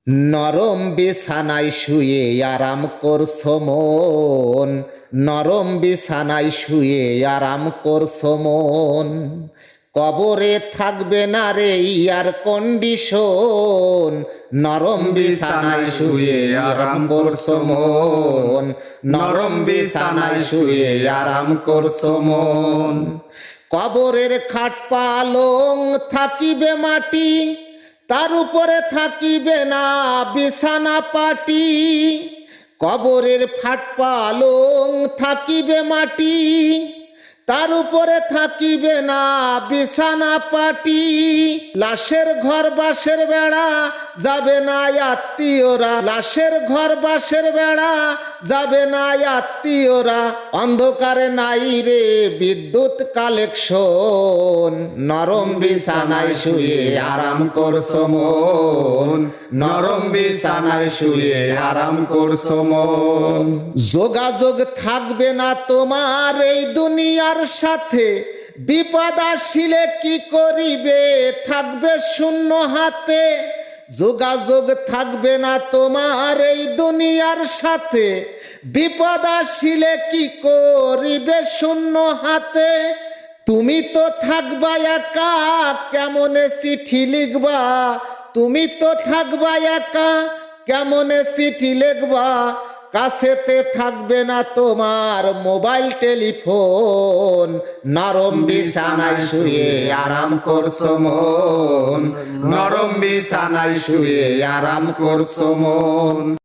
নরম বিছানায় শুয়ে আরাম করছো মন, নরম বিছানায় শুয়ে আরাম করছো মন। কবরে থাকবে না রে এয়ার কন্ডিশন, নরম বিছানায় শুয়ে আরাম করছো মন, নরম বিছানায় শুয়ে আরাম করছো মন। কবরের খাট পালং থাকিবে মাটি, তার উপরে থাকিবে না বিছানা পাটি। কবরের ফাট পালং থাকিবে মাটি, তার উপরে থাকিবে না বিছানা পাটি। লাশের ঘর বাঁশের বেড়া যাবে না আত্মীয়রা, লাশের ঘর বাঁশের বেড়া যাবে না আত্মীয়রা। অন্ধকারে নাই রে বিদ্যুৎ কালেকশন, নরম বিছানায় শুয়ে আরাম করছো মন, নরম বিছানায় শুয়ে আরাম করছো মন। যোগাযোগ থাকবে না তোমার এই দুনিয়ার সাথে, বিপদ আসিলে কি করিবে থাকবে শূন্য হাতে। যোগাযোগ থাকবে না তোমার এই দুনিয়ার সাথে, বিপদ আসিলে কি করিবে শূন্য হাতে। তুমি তো থাকবা একা, কেমনে চিঠি লিখবা, তুমি তো থাকবা একা, কেমনে চিঠি লিখবা। কাছেতে থাকবে না তোমার মোবাইল টেলিফোন, নরম বিছানায় শুয়ে আরাম করছো মন, নরম বিছানায় শুয়ে আরাম করছো মন।